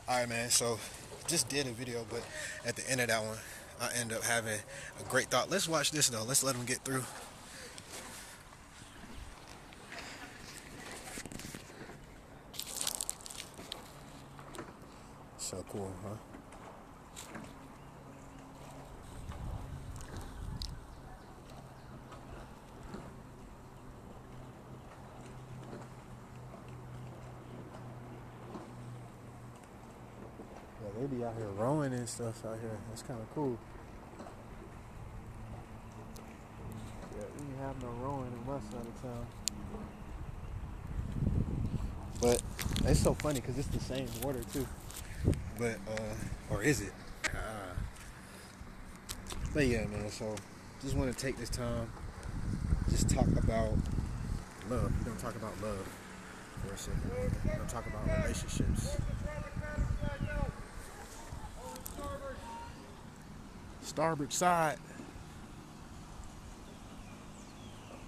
Alright, man, so just did a video, but at the end of that one, I end up having a great thought. Let's watch this though. Let's let them get through. So cool, huh? Yeah, they be out here rowing and stuff out here. That's kind of cool. Yeah, we have no rowing in my side of town. But it's so funny because it's the same water too. But or is it? Uh, but yeah, man. So just want to take this time, just talk about love. We're gonna talk about love for a second. We're gonna talk about relationships. Starboard side.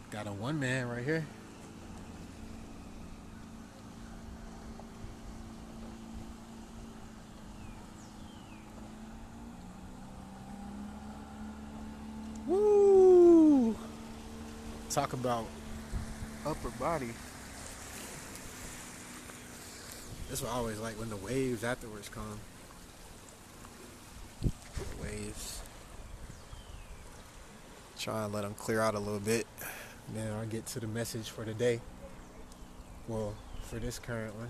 Got a one man right here. Woo! Talk about upper body. That's what I always like when the waves afterwards come. The waves. Try and let them clear out a little bit. Then I'll get to the message for the day. Well, for this current one.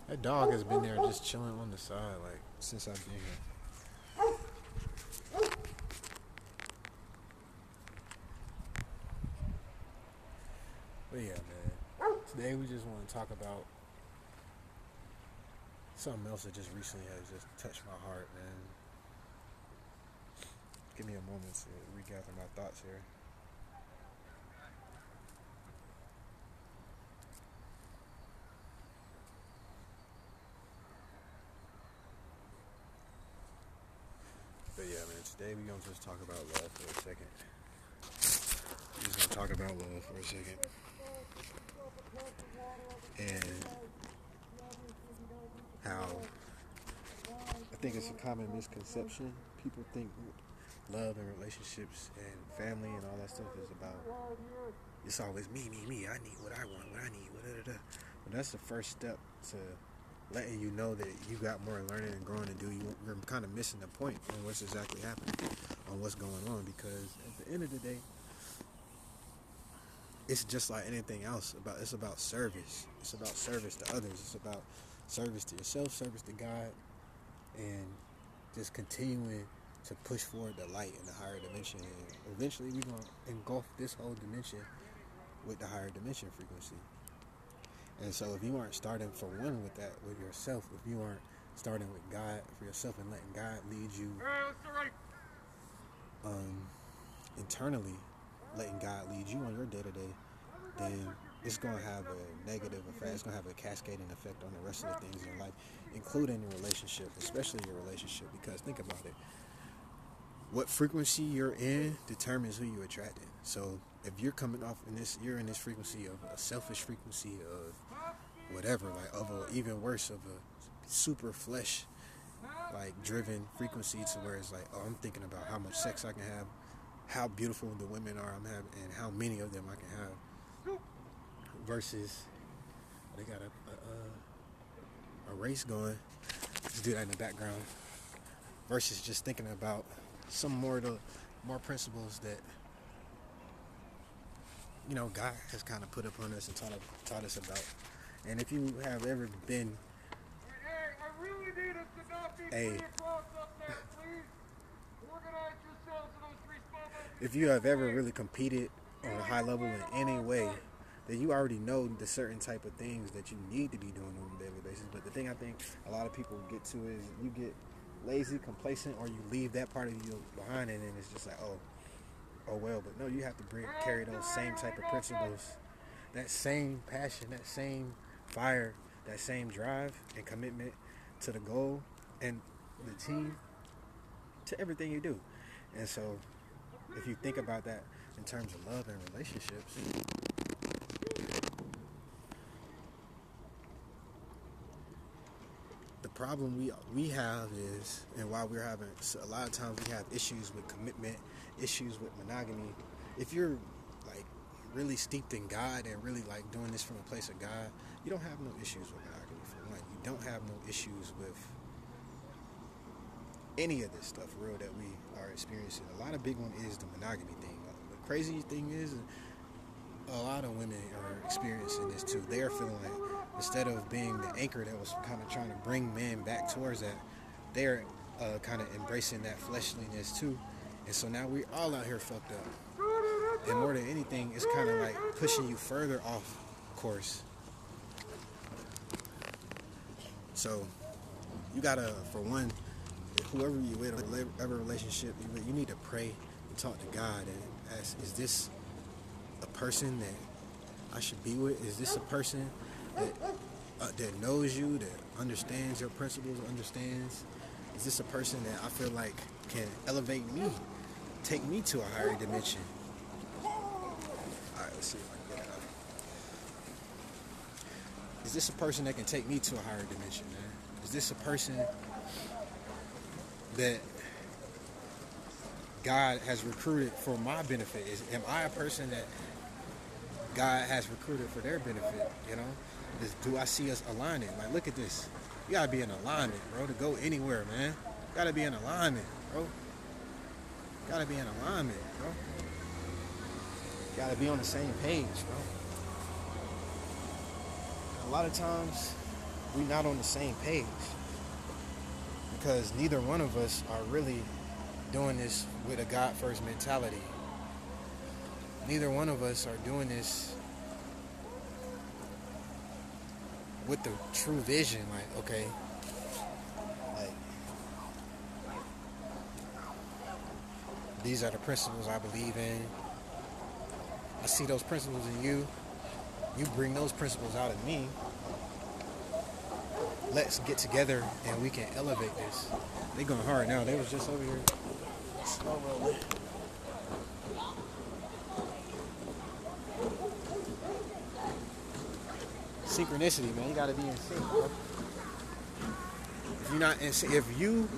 That dog has been there just chilling on the side, like, since I've been here. But yeah, man. Today we just want to talk about something else that just recently has just touched my heart, man. Give me a moment to regather my thoughts here. But yeah, man, today we're going to just talk about love for a second. We're just going to talk about love for a second. And how I think it's a common misconception. People think love and relationships and family and all that stuff is about, it's always me, I need what I want, what I need, da. But that's the first step to letting you know that you got more learning and growing to do. You're kind of missing the point on what's exactly happening, on what's going on, because at the end of the day, it's just like anything else. It's about service. It's about service to others. It's about service to yourself, service to God, and just continuing to push forward the light in the higher dimension. And eventually, we're gonna engulf this whole dimension with the higher dimension frequency. And so, if you aren't starting for one with that, with yourself, if you aren't starting with God for yourself and letting God lead you internally, letting God lead you on your day to day, then it's going to have a negative effect. It's going to have a cascading effect on the rest of the things in your life, including your relationship, especially your relationship. Because think about it. What frequency you're in determines who you're attracting. So if you're coming off in this, you're in this frequency of a selfish frequency of whatever, like of a, even worse, of a super flesh, like driven frequency to where it's like, oh, I'm thinking about how much sex I can have, how beautiful the women are I'm having, and how many of them I can have. Versus, they got a race going. Let's do that in the background. Versus just thinking about some more principles that God has kind of put upon us and taught us about. And if you have ever been if you have ever really competed on a high level in any way, then you already know the certain type of things that you need to be doing on a daily basis. But the thing I think a lot of people get to is you get lazy, complacent, or you leave that part of you behind, and then it's just like, oh well. But no, you have to carry those same type of principles, that same passion, that same fire, that same drive and commitment to the goal and the team, to everything you do. And so if you think about that in terms of love and relationships, the problem we have is, and why we're having a lot of times we have issues with commitment, issues with monogamy. If you're like really steeped in God and really like doing this from a place of God, you don't have no issues with monogamy. For one, you don't have no issues with any of this stuff real that we are experiencing. A lot of big one is the monogamy thing. The crazy thing is, a lot of women are experiencing this too. They are feeling like instead of being the anchor that was kind of trying to bring men back towards that, they're kind of embracing that fleshliness too. And so now we're all out here fucked up. And more than anything, it's kind of like pushing you further off course. So you gotta, for one, whoever you with, whatever relationship you with, you need to pray and talk to God and ask, is this a person that I should be with? Is this a person that knows you, that understands your principles, understands? Is this a person that I feel like can elevate me, take me to a higher dimension? Alright, let's see if I can get it out. Is this a person that can take me to a higher dimension, man? Is this a person that God has recruited for my benefit? Am I a person that God has recruited for their benefit? You know, do I see us aligning? Like, look at this. You gotta be in alignment, bro, to go anywhere, man. You gotta be in alignment, bro. You gotta be in alignment, bro. You gotta be on the same page, bro. A lot of times, we're not on the same page because neither one of us are really doing this with a God first mentality. Neither one of us are doing this with the true vision. Like, okay, like, these are the principles I believe in. I see those principles in you. You bring those principles out of me. Let's get together and we can elevate this. They going hard now. They was just over here slow rolling. Synchronicity, man. You gotta be in sync, bro. If you're not in sync, if you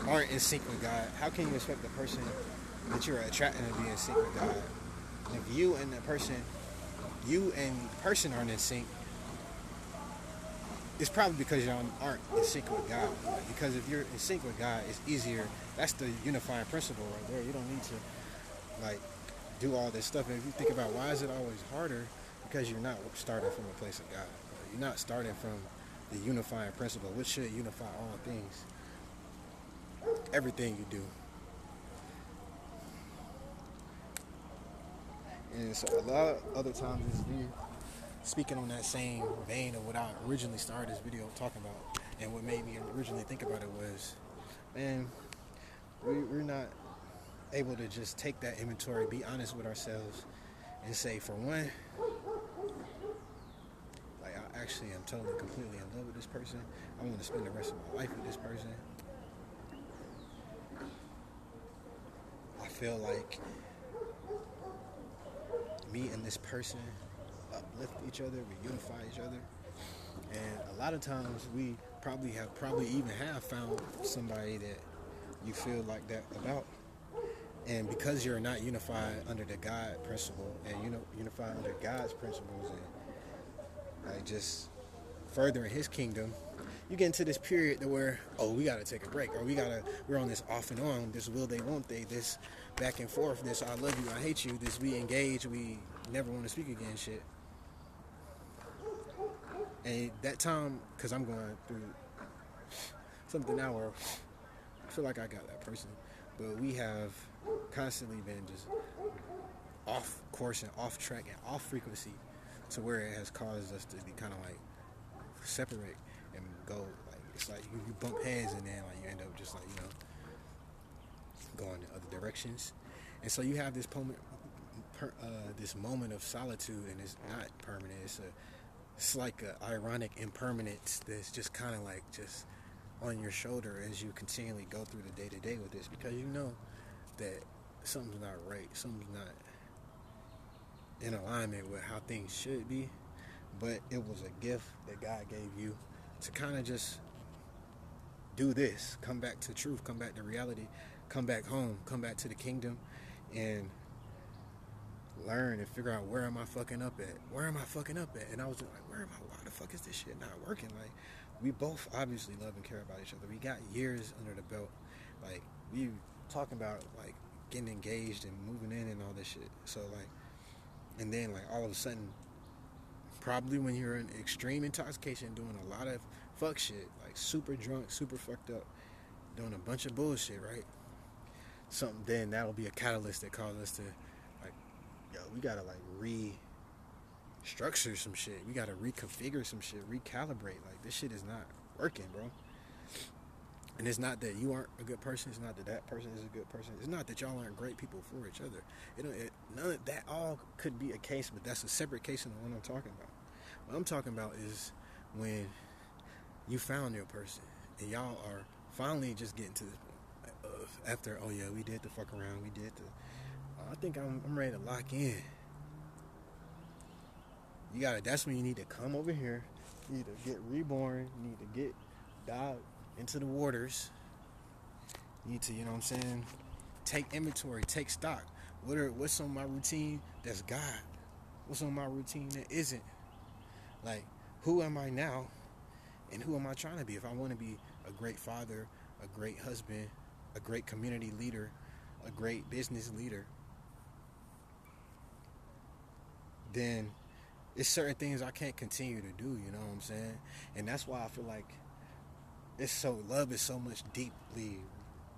aren't in sync with God, how can you expect the person that you're attracting to be in sync with God? If you and the person aren't in sync, it's probably because y'all aren't in sync with God. Because if you're in sync with God, it's easier. That's the unifying principle right there. You don't need to like do all this stuff. And if you think about why is it always harder, because you're not starting from a place of God. You're not starting from the unifying principle, which should unify all things. Everything you do. And so a lot of other times is me speaking on that same vein of what I originally started this video talking about. And what made me originally think about it was, man, we're not able to just take that inventory, be honest with ourselves, and say, for one, like, I actually am totally, completely in love with this person. I want to spend the rest of my life with this person. I feel like me and this person uplift each other, we unify each other. And a lot of times we probably even have found somebody that you feel like that about. And because you're not unified under the God principle and unified under God's principles and like just furthering his kingdom, you get into this period to where, oh, we gotta take a break, or we're on this off and on, this will they, won't they, this back and forth, this I love you, I hate you, this we engage, we never want to speak again shit. And that time, because I'm going through something now where I feel like I got that person, but we have constantly been just off course and off track and off frequency to where it has caused us to be kind of like separate and go like, it's like you bump heads and then like you end up just like, going in other directions. And so you have this moment of solitude, and it's not permanent. It's like an ironic impermanence that's just kind of like just on your shoulder as you continually go through the day-to-day with this, because you know that something's not right. Something's not in alignment with how things should be. But it was a gift that God gave you to kind of just do this. Come back to truth. Come back to reality. Come back home. Come back to the kingdom, and learn and figure out where am I fucking up at? Where am I fucking up at? And I was like, where am I? Why the fuck is this shit not working? Like, we both obviously love and care about each other. We got years under the belt. Like, we talking about like getting engaged and moving in and all this shit. So like, and then like all of a sudden, probably when you're in extreme intoxication, doing a lot of fuck shit, like super drunk, super fucked up, doing a bunch of bullshit, right? Something then that'll be a catalyst that causes us to like, yo, we gotta like restructure some shit. We gotta reconfigure some shit, recalibrate. Like, this shit is not working, bro. And it's not that you aren't a good person. It's not that that person is a good person. It's not that y'all aren't great people for each other. None of that all could be a case, but that's a separate case than the one I'm talking about. What I'm talking about is when you found your person and y'all are finally just getting to this point of after, oh yeah, we did the fuck around, we did the, I think I'm ready to lock in. That's when you need to come over here. You need to get reborn. You need to get dialed into the waters. You need to, you know what I'm saying, take inventory, take stock. What's on my routine that's God? What's on my routine that isn't? Like, who am I now and who am I trying to be? If I want to be a great father, a great husband, a great community leader, a great business leader, then it's certain things I can't continue to do, you know what I'm saying? And that's why I feel like love is so much deeply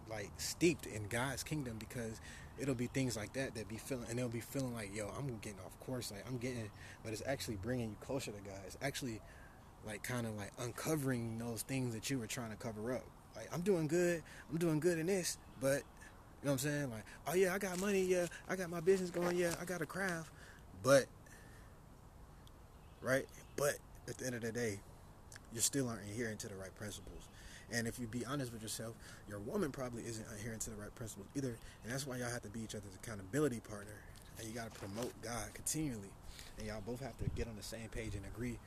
like steeped in God's kingdom, because it'll be things like that be feeling, and they'll be feeling like, yo, I'm getting off course, like but it's actually bringing you closer to God. It's actually like kind of like uncovering those things that you were trying to cover up. Like, I'm doing good in this, but you know what I'm saying? Like, oh yeah, I got money, yeah, I got my business going, yeah, I got a craft, but right? But at the end of the day, you still aren't adhering to the right principles. And if you be honest with yourself, your woman probably isn't adhering to the right principles either. And that's why y'all have to be each other's accountability partner. And you got to promote God continually. And y'all both have to get on the same page and agree.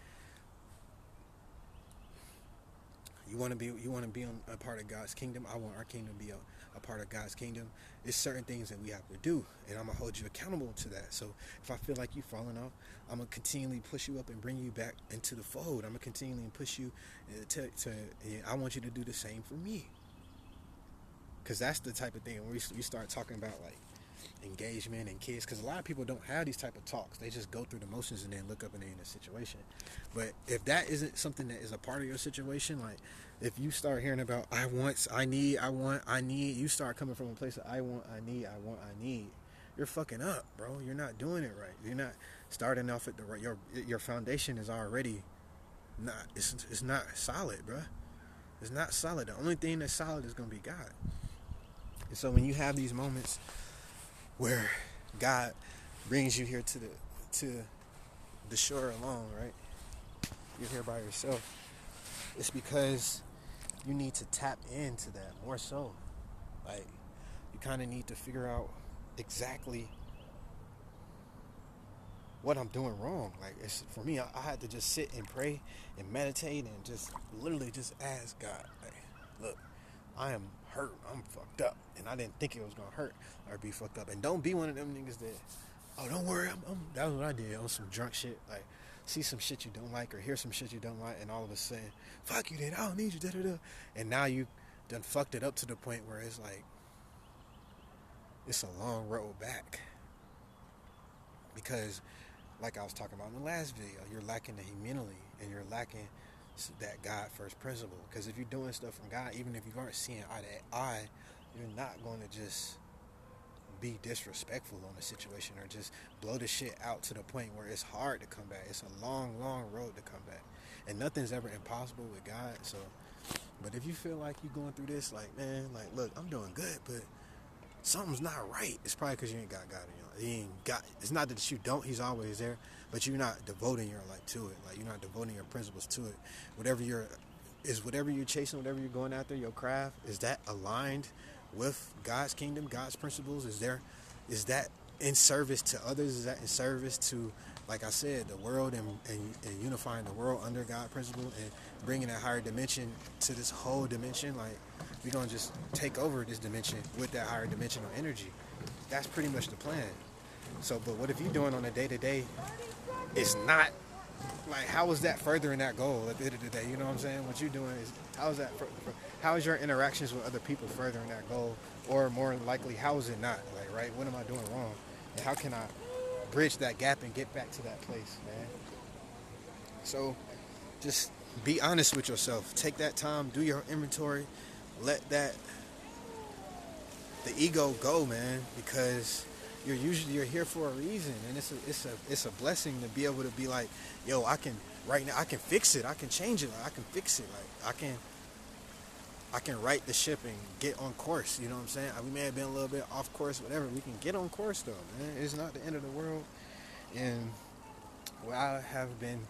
You want to be on a part of God's kingdom. I want our kingdom to be a part of God's kingdom. There's certain things that we have to do, and I'm gonna hold you accountable to that. So if I feel like you're falling off, I'm gonna continually push you up and bring you back into the fold. I'm gonna continually push you I want you to do the same for me, because that's the type of thing where we start talking about like engagement and kids, because a lot of people don't have these type of talks. They just go through the motions and then look up and they're in a situation. But if that isn't something that is a part of your situation, like if you start hearing about I want, I need, you start coming from a place of I want, I need, you're fucking up, bro. You're not doing it right. You're not starting off at the right. Your foundation is already not. It's not solid, bro. It's not solid. The only thing that's solid is gonna be God. And so when you have these moments where God brings you here to the shore alone, right? You're here by yourself. It's because you need to tap into that more so. Like, you kind of need to figure out exactly what I'm doing wrong. Like, it's for me, I had to just sit and pray and meditate and just literally just ask God, like, look, I am hurt. I'm fucked up. And I didn't think it was going to hurt or be fucked up. And don't be one of them niggas that, oh, don't worry. That was what I did on some drunk shit. Like, see some shit you don't like or hear some shit you don't like, and all of a sudden, fuck you then, I don't need you, da-da-da. And now you done fucked it up to the point where it's like, it's a long road back. Because, like I was talking about in the last video, you're lacking the humility and you're lacking that God first principle. Because if you're doing stuff from God, even if you aren't seeing eye to eye, you're not going to just be disrespectful on the situation or just blow the shit out to the point where it's hard to come back. It's a long, long road to come back. And nothing's ever impossible with God. So, but if you feel like you're going through this, like, man, like, look, I'm doing good, but something's not right, it's probably because you ain't got God in you. It's not that you don't, he's always there, but you're not devoting your life to it. Like, you're not devoting your principles to it. Whatever you're chasing, whatever you're going after, your craft, is that aligned with God's kingdom, God's principles? Is that in service to others? Is that in service to, like I said, the world, and unifying the world under God principle and bringing a higher dimension to this whole dimension? Like, we're going to just take over this dimension with that higher dimensional energy. That's pretty much the plan. So, but what if you're doing on a day-to-day, it's not, like, how is that furthering that goal at the end of the day? You know what I'm saying? What you're doing is, how is your interactions with other people furthering that goal? Or more likely, how is it not? Like, right, what am I doing wrong? And how can I bridge that gap and get back to that place, man? So, just be honest with yourself. Take that time, do your inventory, let the ego go, man, because you're here for a reason, and it's a blessing to be able to be like, yo, I can fix it, I can change it, I can fix it, like I can right the ship and get on course. You know what I'm saying? We may have been a little bit off course, whatever. We can get on course though, man. It's not the end of the world. And what I have been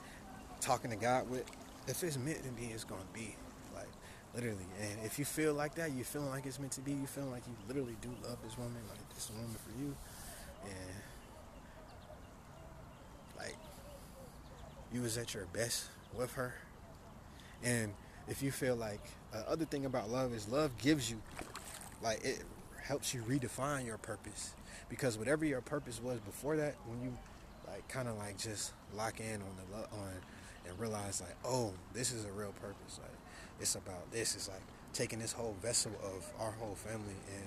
talking to God with, if it's meant to be, it's gonna be. Like, literally. And if you feel like that, you feeling like it's meant to be, you feeling like you literally do love this woman, like this is a woman for you, and like you was at your best with her. And if you feel like, other thing about love is love gives you, like, it helps you redefine your purpose, because whatever your purpose was before that, when you like kind of like just lock in on the love on and realize like, oh, this is a real purpose, like it's about this, it's like taking this whole vessel of our whole family and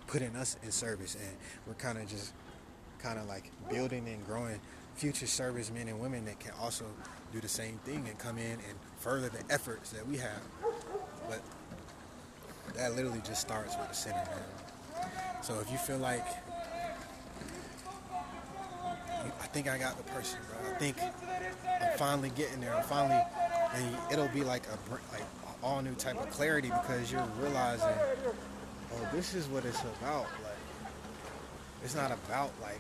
putting us in service, and we're kind of like building and growing future servicemen and women that can also do the same thing and come in and further the efforts that we have. But that literally just starts with the center, man. So if you feel like, I think I got the person, bro. I think I'm finally getting there. And it'll be like a all new type of clarity, because you're realizing, oh, this is what it's about. Like, it's not about like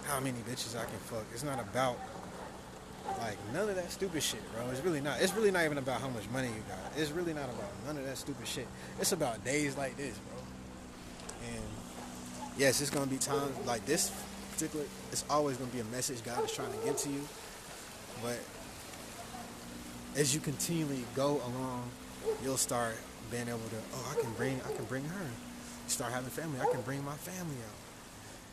how many bitches I can fuck. It's not about like none of that stupid shit, bro. It's really not. It's really not even about how much money you got. It's really not about none of that stupid shit. It's about days like this, bro. And yes, it's gonna be times like this particular. It's always gonna be a message God is trying to give to you. But as you continually go along, you'll start being able to, oh, I can bring her. You start having family. I can bring my family out.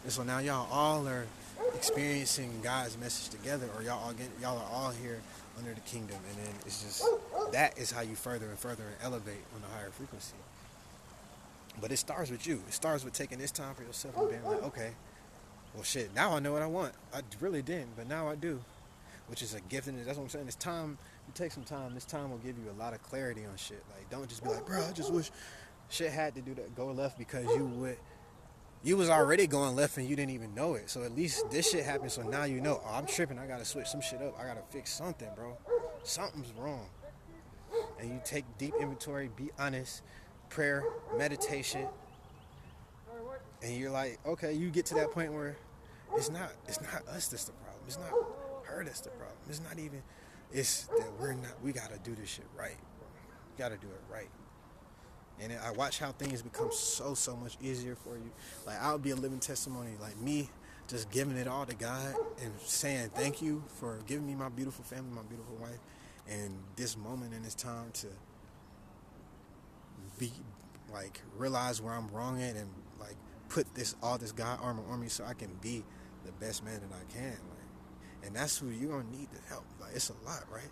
And so now y'all all are experiencing God's message together, or y'all are all here under the kingdom, and then it's just, that is how you further and elevate on a higher frequency. But it starts with you. It starts with taking this time for yourself and being like, okay, well shit, now I know what I want. I really didn't, but now I do, which is a gift. And that's what I'm saying. It's time. You take some time. This time will give you a lot of clarity on shit. Like, don't just be like, bro, I just wish shit had to do that, go left, because you was already going left and you didn't even know it. So at least this shit happened, so now you know, oh, I'm tripping, I gotta switch some shit up, I gotta fix something, bro. Something's wrong. And you take deep inventory, be honest, prayer, meditation, and you're like, okay, you get to that point where it's not us that's the problem. It's not her that's the problem. It's not even, it's that we gotta do this shit right. We gotta do it right. And I watch how things become so much easier for you. Like, I'll be a living testimony, like me just giving it all to God and saying thank you for giving me my beautiful family, my beautiful wife, and this moment and this time to be like, realize where I'm wrong at, and like put all this God armor on me so I can be the best man that I can. Like, and that's who you're gonna need to help. Like, it's a lot, right?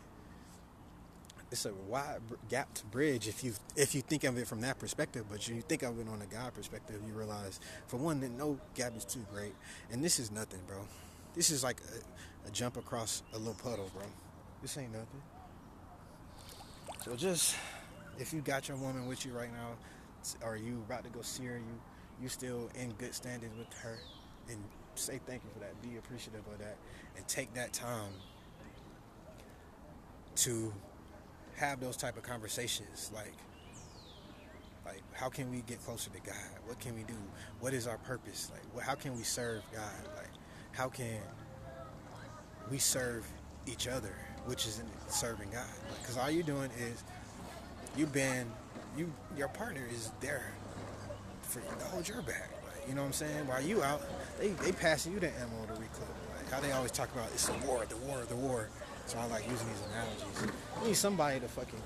It's a wide gap to bridge if you think of it from that perspective. But you think of it on a God perspective, you realize, for one, that no gap is too great. And this is nothing, bro. This is like a jump across a little puddle, bro. This ain't nothing. So just, if you got your woman with you right now, or you about to go see her, you still in good standing with her, and say thank you for that. Be appreciative of that, and take that time to have those type of conversations, like how can we get closer to God? What can we do? What is our purpose? Like, how can we serve God? Like, how can we serve each other, which is in serving God? Because all you're doing is you've been your partner is there for to hold your back. Like, you know what I'm saying? While you out, they passing you the ammo to reload. Like how they always talk about it's the war, the war, the war. So I like using these analogies. You need somebody to fucking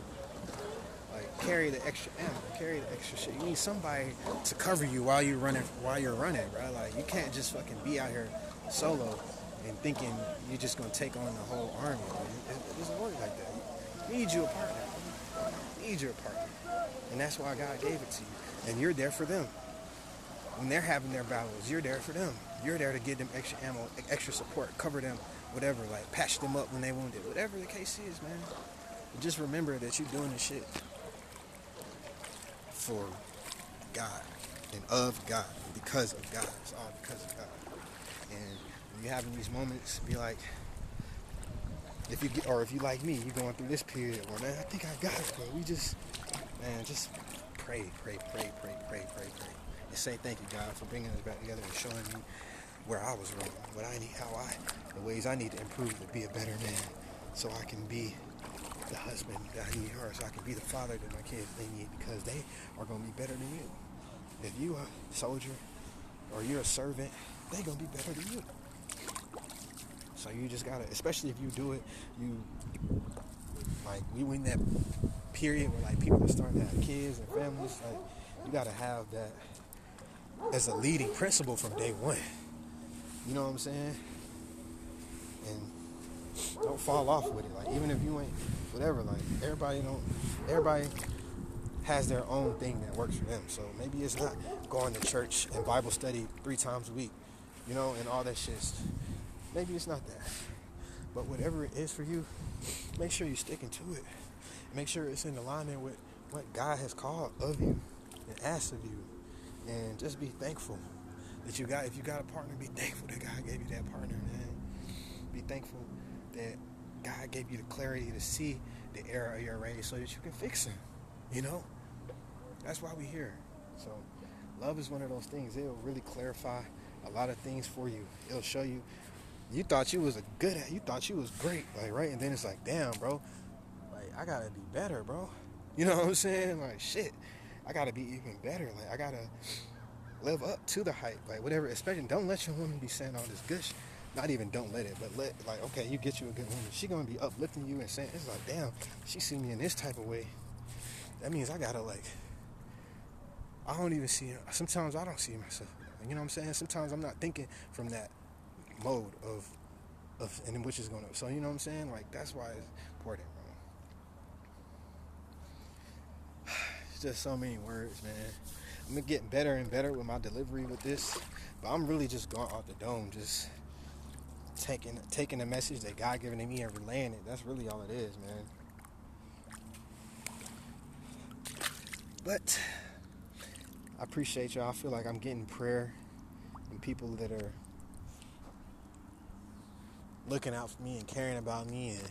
like carry the extra ammo, carry the extra shit. You need somebody to cover you while you're running, bro. Like you can't just fucking be out here solo and thinking you're just gonna take on the whole army. It doesn't work like that. You need you a partner. You need your partner, and that's why God gave it to you. And you're there for them when they're having their battles. You're there for them. You're there to give them extra ammo, extra support, cover them, whatever. Like patch them up when they wounded, whatever the case is, man. But just remember that you're doing this shit for God and of God, because of God. It's all because of God. And when you're having these moments, be like, if you like me, you're going through this period where, man, I think I got it, bro. Just pray. And say thank you, God, for bringing us back together and showing me where I was wrong, the ways I need to improve to be a better man, so I can be the husband that I need, or so I can be the father that my kids they need, because they are going to be better than you. If you are a soldier or you're a servant, they're going to be better than you. So you just gotta, especially if you do it, we in that period where like people are starting to have kids and families, like you gotta have that as a leading principle from day one. You know what I'm saying? And don't fall off with it. Like even if you ain't whatever, like everybody has their own thing that works for them. So maybe it's not going to church and Bible study 3 times a week, and all that shit. Maybe it's not that. But whatever it is for you, make sure you're sticking to it. Make sure it's in alignment with what God has called of you and asked of you. And just be thankful that if you got a partner, be thankful that God gave you that partner, man. Be thankful that God gave you the clarity to see the error of your ways so that you can fix them. That's why we're here. So love is one of those things. It'll really clarify a lot of things for you. It'll show you. You thought you was you thought you was great, like, right? And then it's like, damn, bro, like, I gotta be better, bro. You know what I'm saying? Like, shit, I gotta be even better. Like, I gotta live up to the hype, like, whatever. Especially, don't let your woman be saying all this good shit. Not even don't let it, but okay, you get you a good woman. She gonna be uplifting you and saying, it's like, damn, she see me in this type of way. That means I gotta, like, I don't even see her. Sometimes I don't see myself. You know what I'm saying? Sometimes I'm not thinking from that mode of and which is gonna, so you know what I'm saying, like that's why it's important, bro. It's just so many words, man. I'm getting better and better with my delivery with this, but I'm really just going off the dome, just taking the message that God given to me and relaying it. That's really all it is, man. But I appreciate y'all. I feel like I'm getting prayer and people that are looking out for me and caring about me and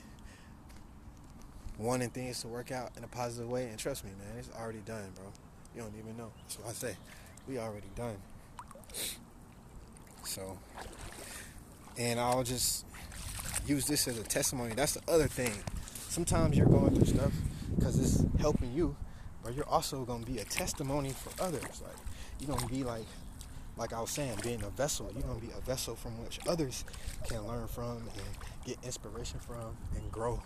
wanting things to work out in a positive way. And trust me, man, it's already done, bro. You don't even know. That's what I say. We already done. So, and I'll just use this as a testimony. That's the other thing. Sometimes you're going through stuff because it's helping you, but you're also going to be a testimony for others. Like, you're going to be like I was saying, being a vessel. You're going to be a vessel from which others can learn from and get inspiration from and grow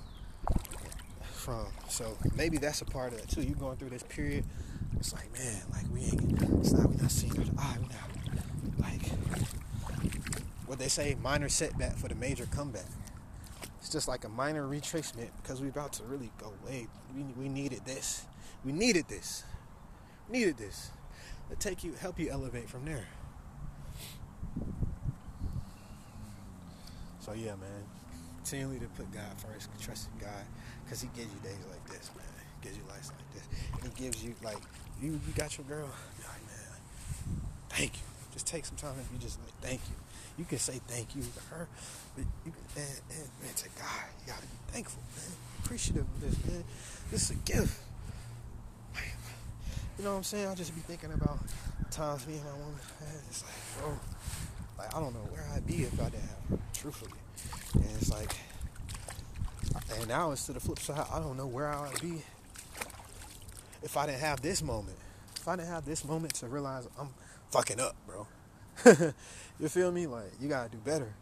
from. So maybe that's a part of it too. You're going through this period. It's like, man, like we not seeing eye to eye now. Like what they say, minor setback for the major comeback. It's just like a minor retracement because we're about to really go way. We needed this. We needed this. To help you elevate from there. So yeah, man, continually to put God first, trust in God, because He gives you days like this, man. He gives you lives like this. And He gives you, like, you got your girl, you're like, man, thank you. Just take some time and you just like, thank you. You can say thank you to her, but you can, and to God, you gotta be thankful, man. Appreciative of this, man. This is a gift. You know what I'm saying? I'll just be thinking about times me and my woman, man, it's like, bro, like, I don't know where I'd be if I didn't have her, truthfully. And it's like, and now it's to the flip side. I don't know where I would be if I didn't have this moment, to realize I'm fucking up, bro. You feel me? Like, you gotta do better.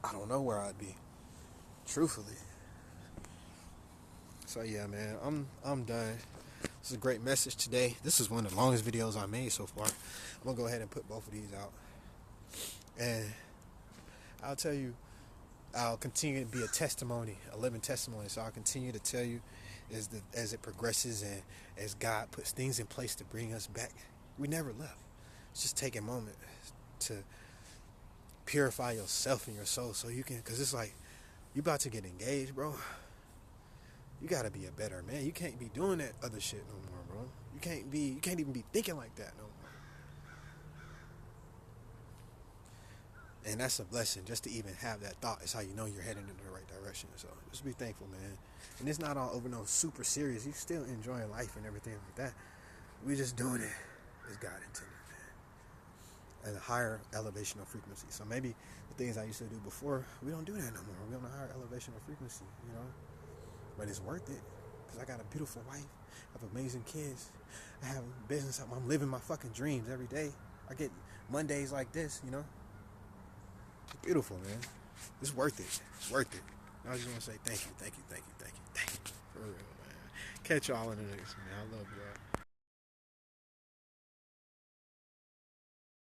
I don't know where I'd be, truthfully. So yeah, man, I'm done. This is a great message today. This is one of the longest videos I made so far. I'm gonna go ahead and put both of these out, and I'll tell you, I'll continue to be a testimony, a living testimony. So I'll continue to tell you as it progresses and as God puts things in place to bring us back. We never left. It's just take a moment to purify yourself and your soul so you can, because it's like you about to get engaged, bro. You gotta be a better man. You can't be doing that other shit no more, bro. You can't even be thinking like that no more. And that's a blessing, just to even have that thought. It's how you know you're heading in the right direction. So just be thankful, man. And it's not all over no super serious. You still enjoying life and everything like that. We just doing it as God intended, man. At a higher elevational frequency. So maybe the things I used to do before, we don't do that no more. We're on a higher elevational frequency, you know. But it's worth it, because I got a beautiful wife. I have amazing kids. I have a business. I'm living my fucking dreams every day. I get Mondays like this, you know. It's beautiful, man. It's worth it. It's worth it. I just want to say thank you. For real, man. Catch y'all in the next, man. I love y'all.